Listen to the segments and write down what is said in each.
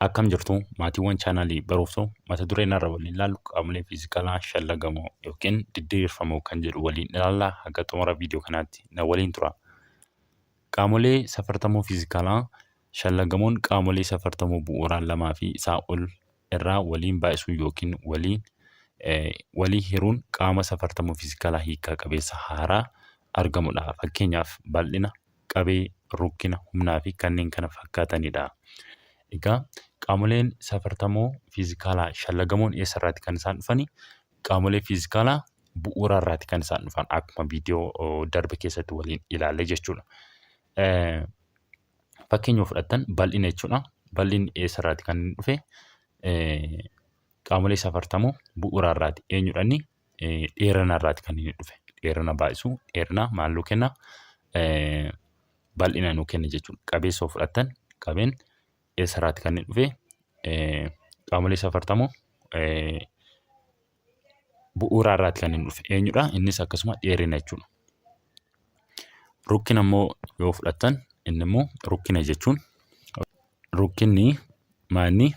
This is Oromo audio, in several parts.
Akkam jirtu maatiiwwan chaanaalii Barumsoo mata dureen irra waliin ilaallu qaamolee fiizikaalaa shallagamoo yookiin diddiirfamoo kan jedhu waliin ilaallaa. Haga xumura viidiyoo kanaatti na waliin tura. Qaamolee safartamoo fiizikaalaa shallagamoon qaamolee safartamoo bu'uuraan lamaa fi isaa ol irraa waliin baay'isuu yookiin walii hiruun qaama safartamoo fiizikaalaa hiikaa qabeessa haaraa argamudha. Fakkeenyaaf bal'ina, qabee, rukkina, humnaa fi kanneen kana fakkaatanidha. Egaa qaamoleen safartamoo fiizikaalaa shallagamoon eessarraati kan isaan dhufani? Qaamolee fiizikaalaa bu'uuraarraati kan isaan dhufan akkuma viidiyoo darbe keessatti waliin ilaalle jechuudha. Fakkeenya fudhattan bal'ina jechuudha. Bal'inni eessarraati kan inni dhufe? Qaamolee safartamoo bu'uuraarraati. Eenyudhaani? Dheerinarraati kan inni dhufe. Dheerina baay'isuu, dheerina maal nuu kenna? Bal'ina nuu kenna jechuudha. Qabeessa fudhattan qabeen eessarraati kan inni dhufe? Qaamolee safartamoo bu'uuraarraati kan inni dhufe. Eenyudha? Innis akkasuma dheerina jechuudha. Rukkina immoo yoo fudhattan inni immoo rukkina jechuun rukkinni maanni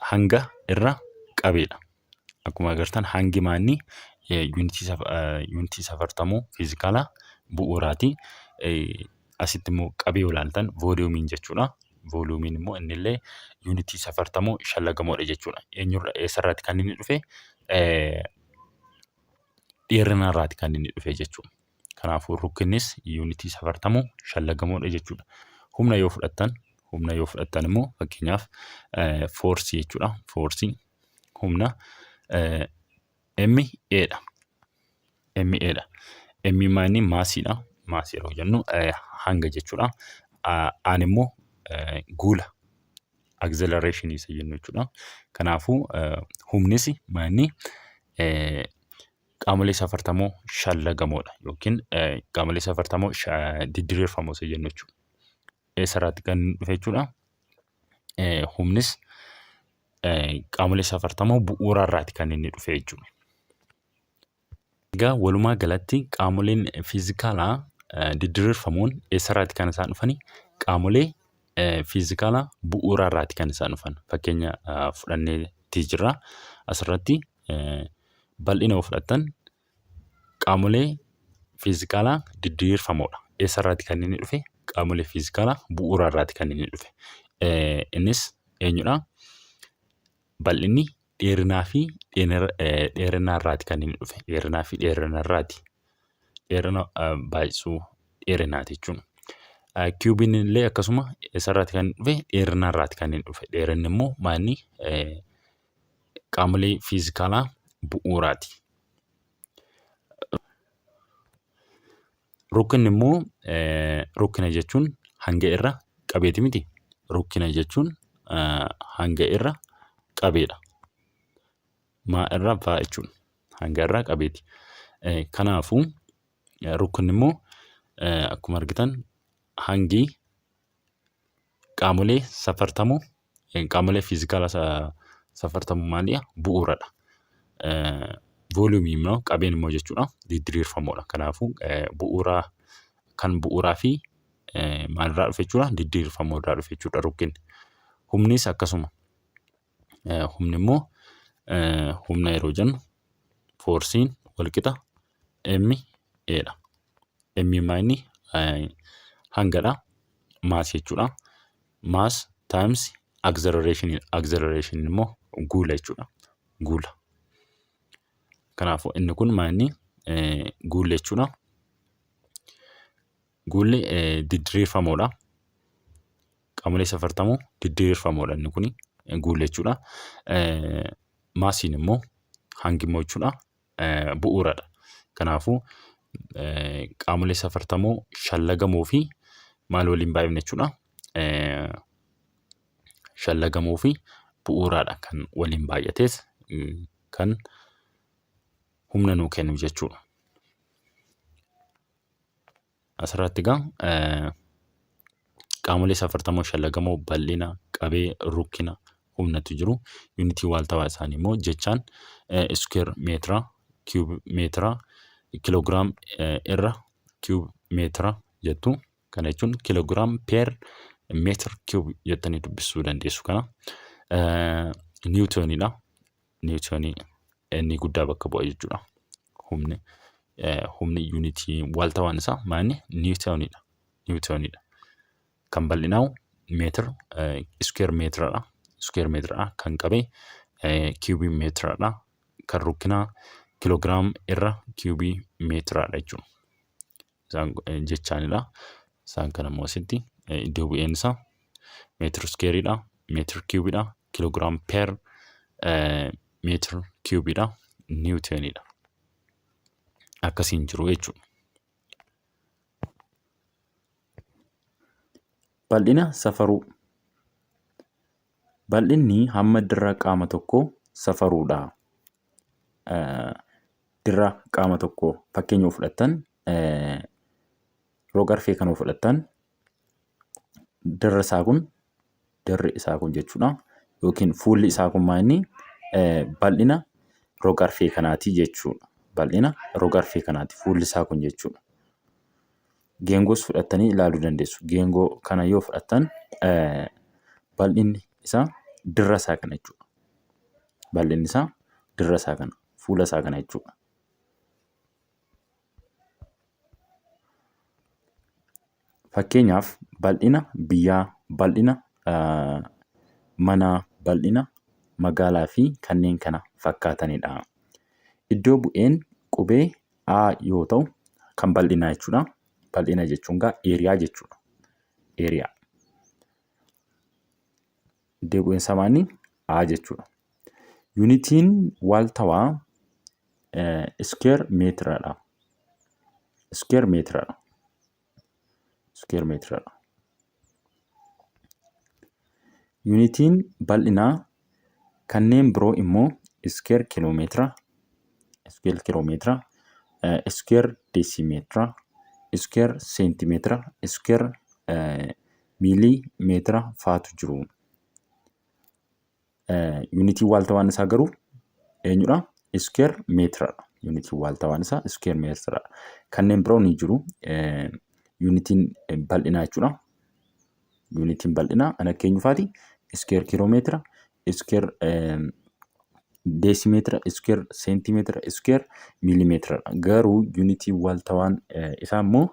hanga irra qabeedha. Akkuma agartan hangi maanni yuunitii safartamoo fiizikaalaa bu'uuraati. Asitti immoo qabee yoo ilaaltan vooliyuumiin jechuudha. Vooliyuumiin immoo innillee yuunitii safartamoo shallagamoodha jechuudha. Eenyurra eessarraati kan inni dhufe? Dheerinarraati kan inni dhufe jechuudha. Kanaafuu rukkinnis yuunitii safartamoo shallagamoodha jechuudha. Humna yoo fudhattan immoo fakkeenyaaf foorsii jechuudha. Foorsii humna MA'dha. MA'dha. M maanni maasiidha. Maasii yeroo jennu hanga jechuudha. Aan immoo guula acceleration isa jennu jechuudha. Kanaafuu humnis maanni qaamolee safartamoo shallagamoodha yookiin qaamolee safartamoo diddiirfamoo isa jennu jechuudha. Eessarraati kan dhufe jechuudha? Humnis qaamolee safartamoo bu'uuraarraati kan inni dhufe jechuudha. Egaa walumaa galatti qaamoleen fiizikaalaa diddiirfamoon eessarraati kan isaan dhufani? Qaamolee fiizikaalaa bu'uuraarraati kan isaan dhufan. Fakkeenya fudhanneetii jirra. Asirratti bal'ina yoo fudhattan qaamolee fiizikaalaa diddiirfamoodha. Eessarraati kan inni dhufe? Qaamolee fiizikaalaa bu'uuraarraati kan inni dhufe. Innis eenyudha? Bal'inni dheerinaa fi dheerinaarraati kan inni dhufe. Dheerinaa fi dheerinarraati. Dheerina baay'isuu dheerinaati jechuudha. Kiubiin illee akkasuma eessarraati kan inni dhufe? Dheerinarraati kan inni dhufe. Dheerinni immoo maanni qaamolee fiizikaalaa bu'uuraati. Rukkinni immoo rukkina jechuun hanga irra qabeeti miti. Rukkina jechuun hanga irra qabeedha. Maa irra faa jechuudha. Hanga irra qabeeti. Kanaafuu rukkinni immoo akkuma argitan hangi qaamolee safartamoo qaamolee fiizikaalaa safartamoo maaliidha? Bu'uuradha. Vooliyuumii immoo qabeen immoo jechuudha diddiirfamoodha. Kanaafuu bu'uuraa fi maalirraa dhufe jechuudha? Diddiirfamoodhaa dhufe jechuudha rukkinni. Humnis akkasuma. Humni immoo humna yeroo jennu foorsiin walqixa MA'dha. M maanni hangadha. Maas jechuudha. Maas times acceleration. Acceleration immoo guula jechuudha. Guula. Kanaafuu inni kun maanni guula jechuudha. Guulli diddiirfamoodha. Qaamolee safartamoo diddiirfamoodha inni kun guula jechuudha. Maasiin immoo hangi immoo jechuudha bu'uuradha. Kanaafuu qaamolee safartamoo shallagamoo fi maal waliin baay'ifne jechuudha? Shallagamoo fi bu'uuraadha kan waliin baay'atees kan humna nuu kennu jechuudha. Asirratti egaa qaamolee safartamoo shallagamoo bal'ina, qabee, rukkina, humnatu jiru. Yuunitii waaltawaa isaanii immoo jechaan iskuweer meetira, kiiyuub meetira, kiiloogiraam irra cube meetira jettu. Kana jechuun kiloogiraam per meetir cube jettanii dubbisuu dandeessu kana. Niwutooniidha. Niwutoonii inni guddaa bakka bu'a jechuudha. Humni yuunitii waaltawaan isaa maanni niwutooniidha. Niwutooniidha. Kan bal'inaa'u meetir iskeer meetiradha. Iskeer meetiradha. Kan qabee kiubii meetiradha. Kan rukkinaa kiloogiraam irra kiubii meetiradha jechuudha. Isaan jechaanidha. Isaan kana immoo asitti iddoo bu'een isaa meetir iskeeriidha, meetir kiubiidha, kiloogiraam per meetir kiubiidha, niwutooniidha. Akkasiin jiru jechuudha. Bal'ina safaruu. Bal'inni hamma dirra qaama tokkoo safaruudha. Dirra qaama tokkoo fakkeenya fudhattan roga-arfee kan fudhattan dirri isaa kun jechuudha. Yookiin fuulli isaa kun maanni bal'ina roga-arfee kanaati jechuudha. Bal'ina roga-arfee kanaati fuulli isaa kun jechuudha. Geengoos fudhattanii ilaaluu dandeessu. Geengoo kana yoo fudhattan bal'inni isaa dirra isaa kana jechuudha. Bal'inni isaa dirra isaa kana, fuula isaa kana jechuudha. Fakkeenyaaf bal'ina biyyaa, bal'ina manaa, bal'ina magaalaa fi kanneen kana fakkaatanidha. Iddoo bu'een qubee A yoo ta'u kan bal'inaa jechuudha. Bal'ina jechuun gaa eeriyaa jechuudha. Eeriyaa. Iddoo bu'een isaa maanni A jechuudha. Yuunitiin waaltawaa iskeer meetiradha. Iskeer meetiradha. Iskeer meetiradha. Yuunitiin bal'inaa kanneen biroo immoo iskeer kiloomeetira, iskeer kiloomeetira, iskeer deesimeetira, iskeer seentimeetira, iskeer miilii meetira faatu jiru. Yuunitiin waaltawaan isaa garuu eenyudha? Iskeer meetiradha. Yuunitiin waaltawaan isaa iskeer meetiradha. Kanneen biroo ni jiru. Yuunitiin bal'inaa jechuudha. Yuunitiin bal'inaa kan akka eenyufaati? Iskeer kiloomeetira, iskeer deesimeetira, iskeer seentimeetira, iskeer miilimeetiradha. Garuu yuunitiin waaltawaan isaa immoo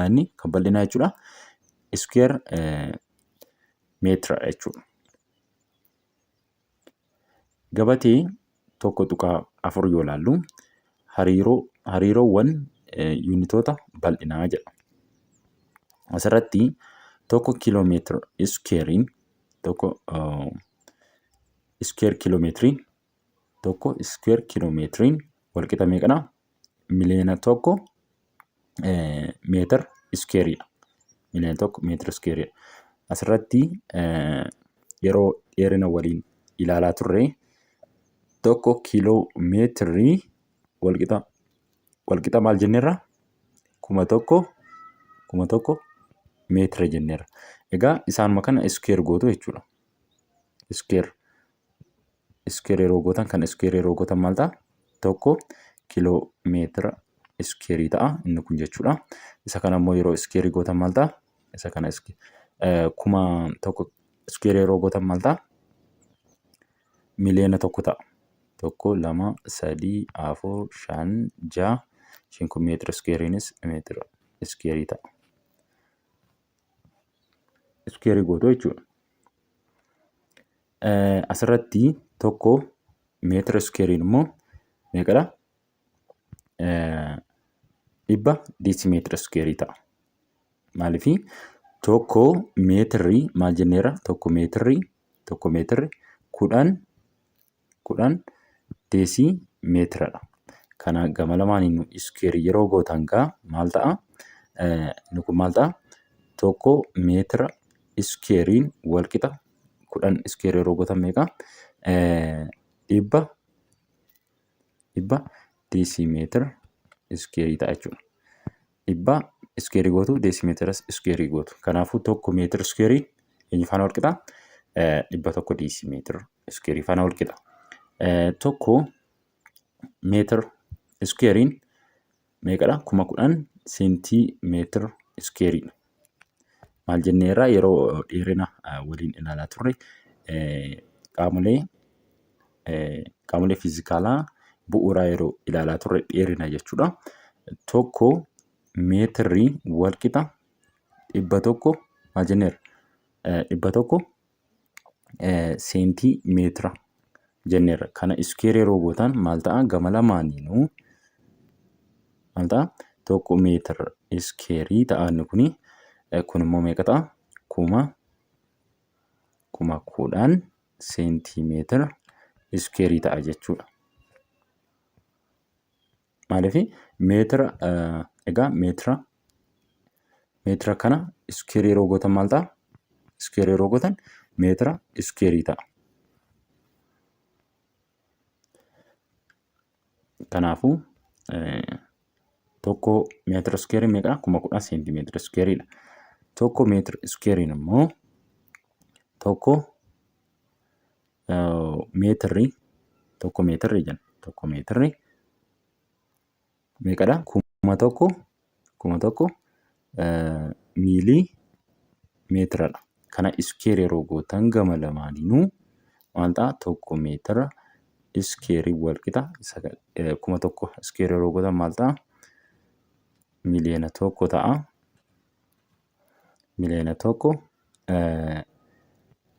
inni kan bal'inaa jechuudha. Iskeer meetiradha jechuudha. Gabatee tokko tuqaa 4 yoo ilaallu hariiroowwan yuunitoota bal'inaa jedha. Asirratti tokko kiiloomeetira iskeeriin tokko iskeer kiiloomeetiriin tokko iskeer kiiloomeetiriin walqixa meeqadha? Miliyoona tokko meetir iskeeriidha. Miliyoona tokko meetir iskeeriidha. Asirratti yeroo dheerina waliin ilaalaa turre tokko kiiloomeetirii walqixa maal jenneerra? 1,000 meetira jenneerra. Egaa isaanuma kana iskeer gootu jechuudha. Iskeer yeroo gootan kan iskeer yeroo gootan maal ta'a? 1 kiiloomeetira iskeerii ta'a inni kun jechuudha. Isa kana immoo yeroo iskeerii gootan maal ta'a? Isa kana 1,000 iskeer yeroo gootan maal ta'a? Miliyoona tokko ta'a. 1, 2, 3, 4, 5, 6, 5 meetira iskeeriinis meetira iskeerii ta'a. Iskeerii gootu jechuudha. Asirratti tokko meetira iskeeriin immoo meeqadha? 100 deesimeetira iskeerii ta'a. Maaliif tokko meetirri maal jenneerra? Tokko meetirri 10 deesimeetiradha. Kana gama lamaaniin iskeerii yeroo gootan gaa maal ta'a? Inni kun maal ta'a? Tokko meetira iskeeriin walqixa 10 iskeerii yeroo gootan meeqa? 100 deesimeetira iskeerii ta'a jechuudha. 100 iskeerii gootu deesimeetiras iskeerii gootu. Kanaafuu tokko meetira iskeerii eenyu faana walqixa? 100 deesimeetira iskeerii faana walqixa. Tokko meetira iskeeriin meeqadha? 10,000 seentimeetira iskeeriidha. Maal jenneerraa yeroo dheerina waliin ilaalaa turre qaamolee fiizikaalaa bu'uuraa yeroo ilaalaa turre dheerina jechuudha. Tokko meetirri walqixa 100 maal jenneerra? 100 seentimeetira jenneerra. Kana iskeerii yeroo gootan maal ta'a? Gama lamaaniinuu maal ta'a? 1 meetira iskeerii ta'a inni kuni. Kun immoo meeqa ta'a? 1010 seentimeetira iskeerii ta'a jechuudha. Maaliif meetira egaa meetira kana iskeerii yeroo gootan maal ta'a? Iskeerii yeroo gootan meetira iskeerii ta'a. Kanaafuu tokko meetira iskeerii meeqa? 1010 seentimeetira iskeeriidha. Tokko meetira iskeeriin immoo tokko meetirri jenna. Tokko meetirri meeqadha? 1000 miilii meetiradha. Kana iskeerii yeroo gootan gama lamaaniinuu maal ta'a? 1 meetira iskeerii walqixa 1000 iskeerii yeroo gootan maal ta'a? Miliyoona 1 ta'a. Miliyoona 1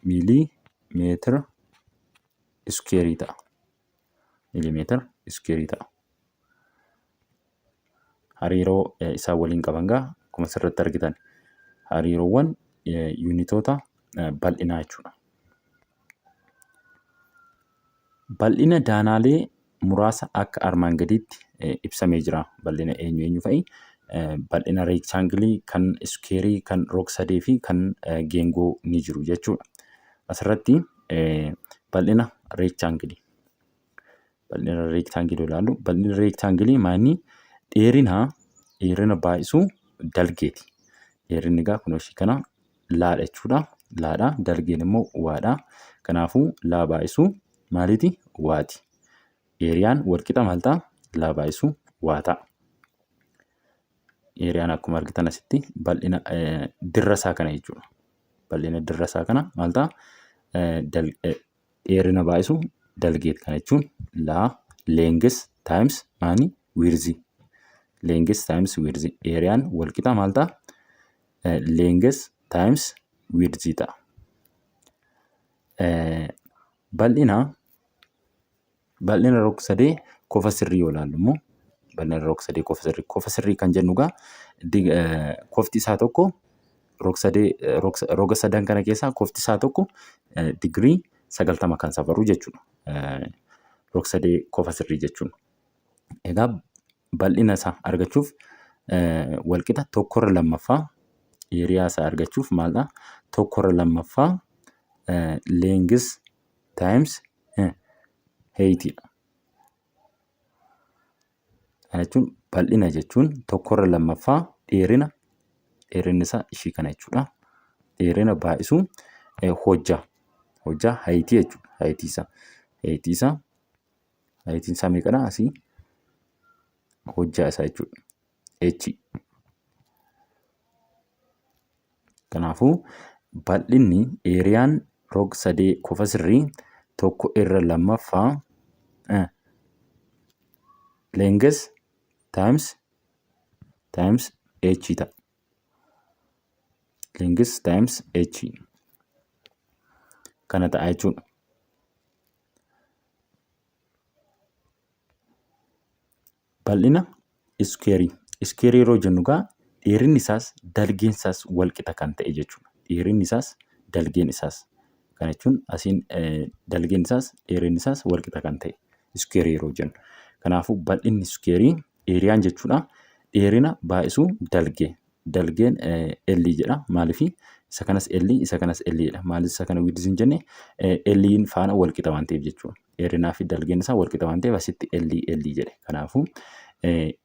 miilii meetira iskeerii ta'a. Milimeetira iskeerii ta'a. Hariiroo isaan waliin qaban gaa akkuma asirratti argitan hariiroowwan yuunitoota bal'inaa jechuudha. Bal'ina daanaalee muraasa akka armaan gadiitti ibsamee jira. Bal'ina eenyu fa'i? Bal'ina reektaangilii, kan iskeerii, kan rog-sadee fi kan geengoo ni jiru jechuudha. Asirratti bal'ina reektaangilii ilaallu. Bal'ina reektaangilii maanni? Dheerina baay'isuu dalgeeti. Dheerinni egaa kunoo ishii kana laadha jechuudha. Laadha. Dalgeen immoo waadha. Kanaafuu laa baay'isuu maaliiti? Waati. Eeriyaan walqixa maal ta'a? Laa baay'isuu waa ta'a. Eeriyaan akkuma argitan asitti bal'ina dirra isaa kana jechuudha. Bal'ina dirra isaa kana maal ta'a? Dheerina baay'isuu dalgeeti. Kana jechuun laa leengis taayims maani? Wiirzii. Leengis taayims wiirzii. Eeriyaan walqixa maal ta'a? Leengis taayims wiirzii ta'a. Bal'ina rog-sadee kofa sirrii yoo ilaallu immoo bal'ina rog-sadee kofa sirrii kan jennu egaa kofti isaa tokko roga sadan kana keessaa kofti isaa tokko digirii 90 kan safaru jechuudha. Rog-sadee kofa sirrii jechuun. Egaa bal'ina isaa argachuuf walqixa 1/2 eeriyaa isaa argachuuf maalidha? 1/2 leengis taayims heeyitiidha. Kana jechuun bal'ina jechuun 1/2 dheerinni isaa ishii kana jechuudha. Dheerina baay'isuu hojjaa heeyitii jechuudha. Heeyitii isaa meeqadha? Asii hojjaa isaa jechuudha. H. Kanaafuu bal'inni eeriyaan rog-sadee kofa sirrii 1/2 leengis taayims h ta'a. Leengis taayims h kana ta'a jechuudha. Bal'ina iskeerii. Iskeerii yeroo jennu egaa dheerinni isaas dalgeen isaas walqixa kan ta'e jechuudha. Dheerinni isaas dalgeen isaas. Kana jechuun asiin dalgeen isaas dheerinni isaas walqixa kan ta'e iskeerii yeroo jennu. Kanaafuu bal'inni iskeerii eeriyaan jechuudha. Dheerina baay'isuu dalgee. Dalgeen L jedha. Maaliif isa kanas L isa kanas L jedha. Maaliif isa kana wiidis hin jenne L'n faana walqixa waan ta'eef jechuudha. Dheerinaa fi dalgeen isaa walqixa waan ta'eef asitti L jedhe. Kanaafuu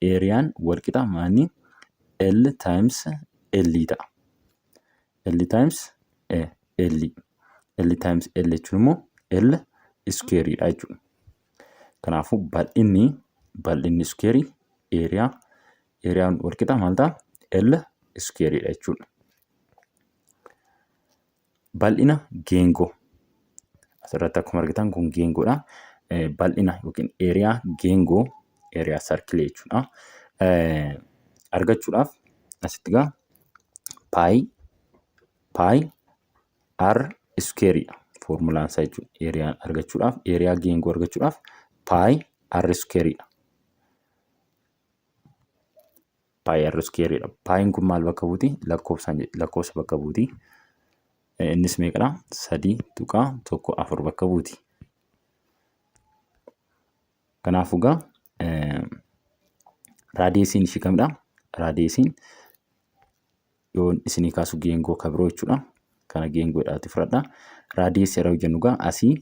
eeriyaan walqixa maanni? L times L ta'a. L times L. L times L jechuun immoo L iskeeriidha jechuudha. Kanaafuu bal'inni iskeerii eeriyaa Eeriyaan wal qixa maal ta'a? L iskeeriidha jechuudha. Bal'ina geengoo. Asirratti akkuma argitan kun geengoodha. Bal'ina yookiin eeriyaa geengoo, eeriyaa sarkilee jechuudha. Argachuudhaaf asitti egaa paayi r iskeeriidha. Foormulaan isaa jechuudha. Eeriyaan argachuudhaaf, eeriyaa geengoo argachuudhaaf paayi r iskeeriidha. Paayi r iskeeriidha. Paayiin kun maal bakka buuti? Lakkoofsa bakka buuti. Innis meeqadha? 3.14 bakka buuti. Kanaafuu egaa raadiyeesiin ishii kamidha? Raadiyeesiin yoon isinii kaasu geengoo kan biroo jechuudha. Kana geengoodhaati fudhadha. Raadiyeesii yeroo jennu egaa asii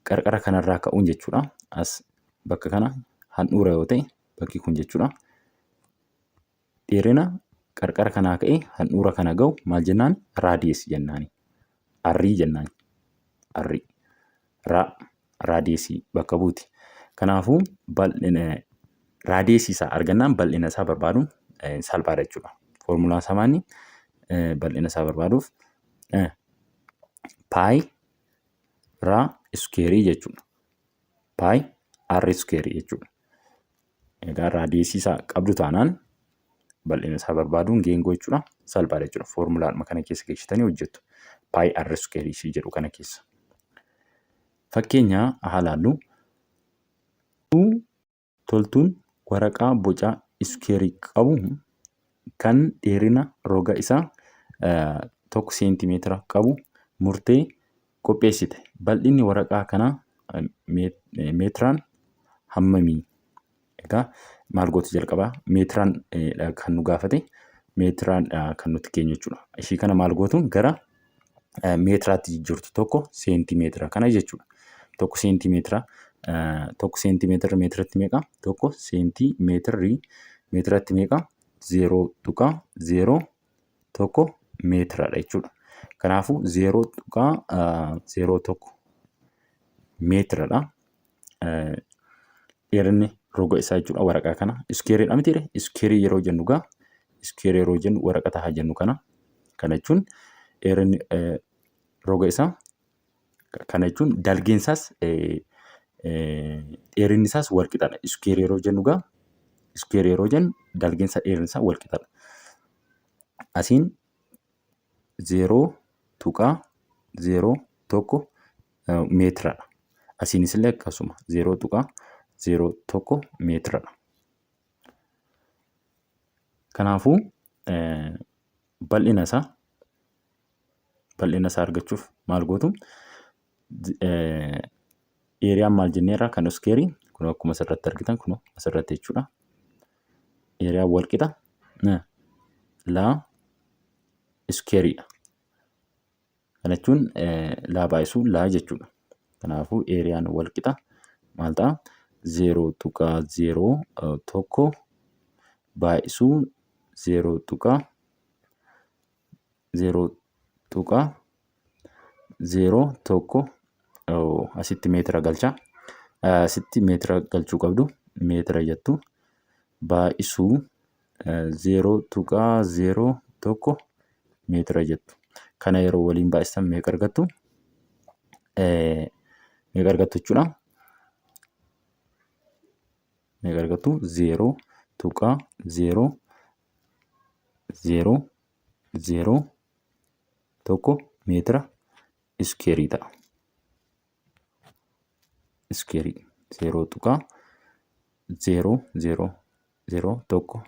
qarqara kanarraa ka'uun jechuudha. As bakka kana handhuura yoo ta'e bakki kun jechuudha. Dheerina qarqara kanaa ka'ee handhuura kana ga'u maal jennaan? Raadiyeesii jennaani. Arrii jennaani. Arrii. Raadiyeesii bakka buuti. Kanaafuu raadiyeesii isaa argannaan bal'ina isaa barbaaduun salphaadha jechuudha. Foormulaa isaa maali? Bal'ina isaa barbaaduuf paayi r iskeerii jechuudha. Paayi r iskeerii jechuudha. Egaa raadiyeesii isaa qabdu taanaan bal'ina isaa barbaaduun geengoo jechuudha. Salphaadha jechuudha. Foormulaadhuma kana keessa geessitanii hojjettu. Paayi r iskeerii ishii jedhu kana keessa. Fakkeenya haa ilaallu. Toltuun waraqaa boca iskeerii qabu kan dheerina roga isaa 1 seentimeetira qabu murtee qopheessite. Bal'inni waraqaa kanaa meetiraan hammamii? Egaa maal gootu jalqabaa? Meetiraan kan nu gaafate meetiraan kan nuti keenyu jechuudha. Ishii kana maal gootuun gara meetiraatti jijjiirtu. 1 seentimeetira kana jechuudha. 1 seentimeetira. 1 seentimeetira meetiratti meeqa? 1 seentimeetirri meetiratti meeqa? 0.01 meetiradha jechuudha. Kanaafuu 0.01 meetiradha. Dheerinni roga isaa jechuudha waraqaa kana. Iskeeriidha mitiire? Iskeerii yeroo jennu egaa iskeerii yeroo jennu waraqata haa jennu kana. Kana jechuun dheerinni roga isaa kana jechuun dalgeensaas dheerinni isaas wal qixadha. Iskeerii yeroo jennu egaa iskeerii yeroo jennu dalgeensa dheerinni isaa wal qixadha. Asiin 0.01 meetiradha. Asiinis illee akkasuma 0.01 meetiradha. Kanaafuu bal'ina isaa argachuuf maal gootu? Eeriyaan maal jenneerra kan iskeerii kun akkuma asirratti argitan kun asirratti jechuudha. Eeriyaan wal qixa laa iskeeriidha. Kana jechuun laa baay'isuu laa jechuudha. Kanaafuu eeriyaan wal qixa maal ta'a? 0.01 baay'isuu 0.01 asitti meetira galcha. Asitti meetira galchuu qabdu. Meetira jettu baay'isuu 0.01 meetira jettu. Kana yeroo waliin baay'isan meeqa argattu? Meeqa argattu jechuudha? Meeqa argattu? 0.0001 meetira iskeerii ta'a. Iskeerii 0.0001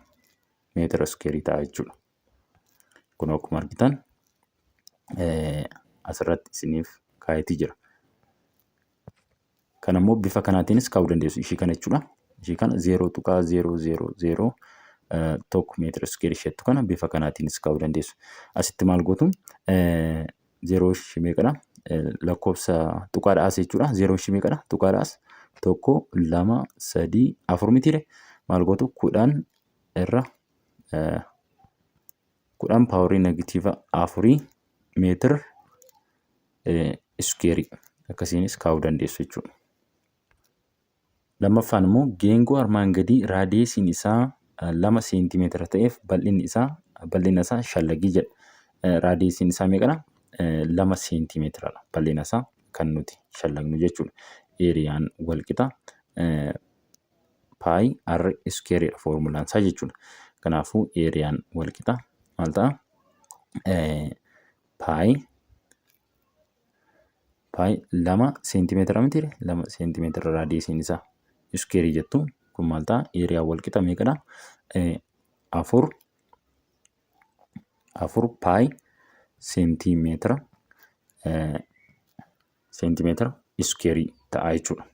meetira iskeerii ta'a jechuudha. Kun akkuma argitan asirratti isiniif kaayetii jira. Kan ammoo bifa kanaatiinis kaa'uu dandeessu. Ishii kana jechuudha. Ishii kana 0.0001 meetira iskeerii isheettu kana bifa kanaatiinis kaa'uu dandeessu. Asitti maal gootu? 0 ishii meeqadha? Lakkoofsa tuqaadhaas jechuudha. 0 ishii meeqadha? Tuqaadhaas 1, 2, 3, 4 mitiire maal gootu? 10 irra 10 paaworii negatiiva 4 meetira iskeerii akkasiinis kaa'uu dandeessu jechuudha. Lammaffaan immoo geengoo armaan gadii raadiyeesiin isaa 2 seentimeetira ta'eef bal'inni isaa shallagii jedha. Raadiyeesiin isaa meeqadha? 2 seentimeetiradha bal'ina isaa kan nuti shallagnu jechuudha. Eeriyaan walqixa paayi r iskeeridha foormulaan isaa jechuudha. Kanaafuu eeriyaan walqixa maal ta'a? Paayi 2 seentimeetira mitiire 2 seentimeetira raadiyeesiin isaa iskeerii jettu kun maal ta'a? Eeriyaan walqixa meeqadha? 4 paayi seentimeetira iskeerii ta'a jechuudha.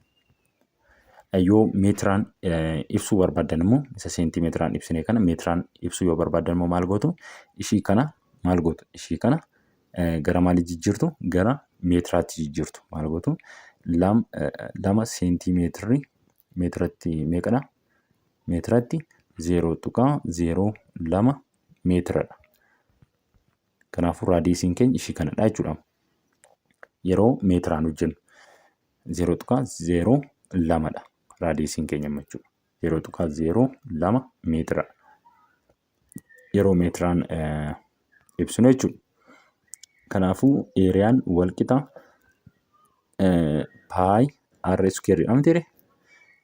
Yoo meetiraan ibsuu barbaadan immoo isa seentimeetiraan ibsine kana meetiraan ibsuu yoo barbaadan immoo maal gootu? Ishii kana gara maalii jijjiirtu? Gara meetiraatti jijjiirtu. Maal gootu? 2 seentimeetirri meetiratti meeqadha? Meetiratti 0.02 meetiradha. Kanaafuu raadiyeesiin keenya ishii kanadha jechuudha. Yeroo meetiraan hojjennu 0.02dha raadiyeesiin keenya jechuudha. 0.02 meetiradha. Yeroo meetiraan ibsinu jechuudha. Kanaafuu eeriyaan walqixa paayi r iskeeridha mitiire.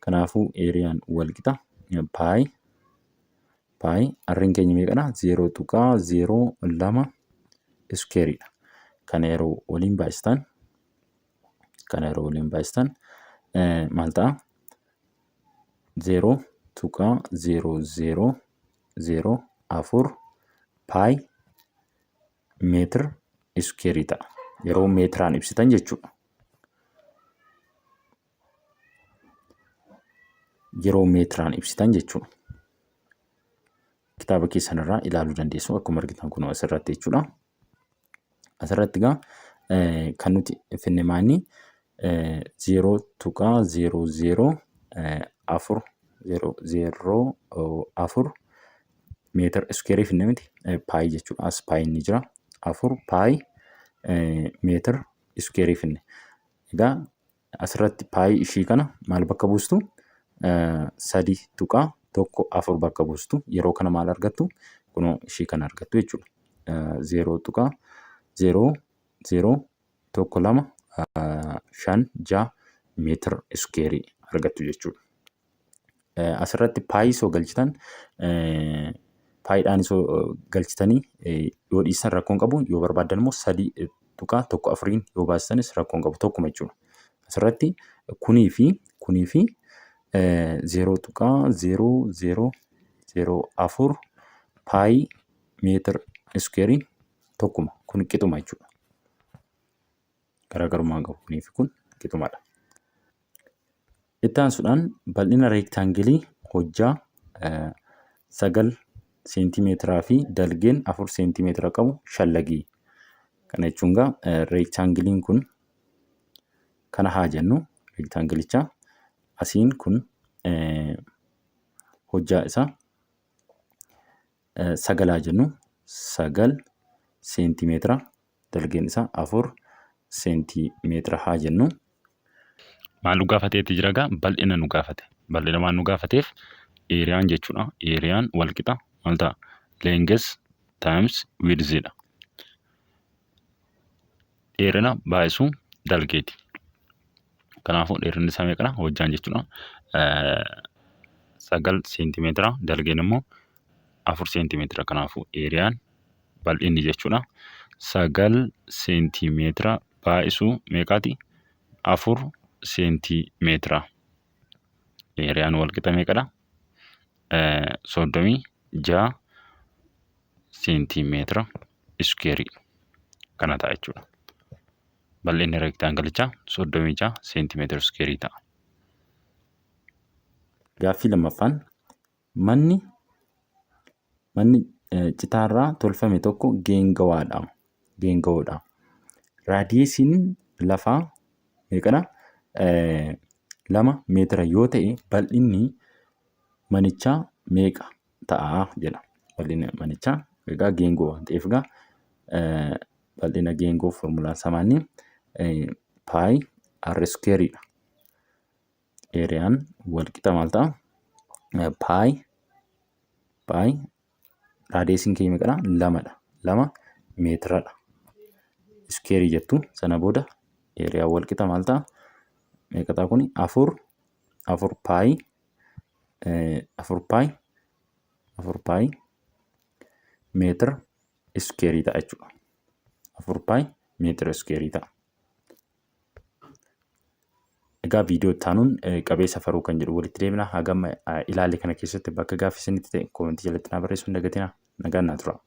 Kanaafuu eeriyaan walqixa paayi r'n keenya meeqadha? 0.02 iskeeridha. Kana yeroo waliin baay'istan maal ta'a? 0.0004 paayi meetir iskeerii ta'a. Yeroo meetiraan ibsitan jechuudha. Kitaaba keessanirraa ilaaluu dandeessu akkuma argitan kun asirratti jechuudha. Asirratti egaa kan nuti finne maanni 0.004 meetir iskeerii finne miti paayi jechuudha. As paayiin ni jira. 4 paayi meetir iskeerii finne. Egaa asirratti paayi ishii kana maal bakka buustu? 3.14 bakka buustu. Yeroo kana maal argattu? Kunoo ishii kana argattu jechuudha. 0.001256 meetir iskeerii argattu jechuudha. Asirratti paayi soo galchitan paayiidhaan soo galchitanii yoo dhiisan rakkoon qabu, yoo barbaadan immoo 3.14 yoo baastanis rakkoon qabu tokkuma jechuudha. Asirratti kunii fi 0.0004 paayi meetir iskeerii tokkuma. Kun qixuma jechuudha. Garaagarummaan qabu kunii fi kun qixumadha. Itti aansuudhaan bal'ina reektaangilii hojjaa 9 seentimeetiraa fi dalgeen 4 seentimeetira qabu shallagii. Kana jechuun egaa reektaangiliin kun kana haa jennu. Reektaangilicha asiin kun hojjaa isaa 9 haa jennu. 9 seentimeetira dalgeen isaa 4 seentimeetira haa jennu. Maal nu gaafateetti jira egaa? Bal'ina nu gaafate. Bal'ina waan nu gaafateef eeriyaan jechuudha. Eeriyaan walqixa maal ta'a? Leenges times widthidha. Dheerina baay'isuu dalgeeti. Kanaafuu dheerinni isaa meeqadha? Hojjaan jechuudha. 9 seentimeetira dalgeen immoo 4 seentimeetira. Kanaafuu eeriyaan bal'inni jechuudha. 9 seentimeetira baay'isuu meeqaati? 4 seentimeetira. Eeriyaan walqixa meeqadha? 36 seentimeetira iskeerii. Kana ta'a jechuudha. Bal'inni reektaangilichaa 36 seentimeetira iskeerii ta'a. Gaaffii lammaffaan manni citaarraa tolfame tokko geengawoodha. Raadiyeesiin lafaa meeqadha? 2 meetira yoo ta'e bal'inni manichaa meeqa ta'a jedha. Bal'inni manichaa egaa geengoo waan ta'eef egaa bal'ina geengoo foormulaan isaa maanni? Paayi r iskeeriidha. Eeriyaan wal qixa maal ta'a? Paayi raadiyeesiin keenya meeqadha? 2dha. 2 meetiradha. Iskeerii jettu sana booda eeriyaan wal qixa maal ta'a? Meeqa ta'a kuni? 4 paayi meetira iskeerii ta'a jechuudha. 4 paayi meetira iskeerii ta'a. Egaa viidiyoo itti aanuun qabee safaruu kan jedhu walitti deemna. Hagam ilaalle kana keessatti bakka gaaffii isinitti ta'e koomentii jalatti naa barreessuu hin dagatinaa. Nagaan naa turaa.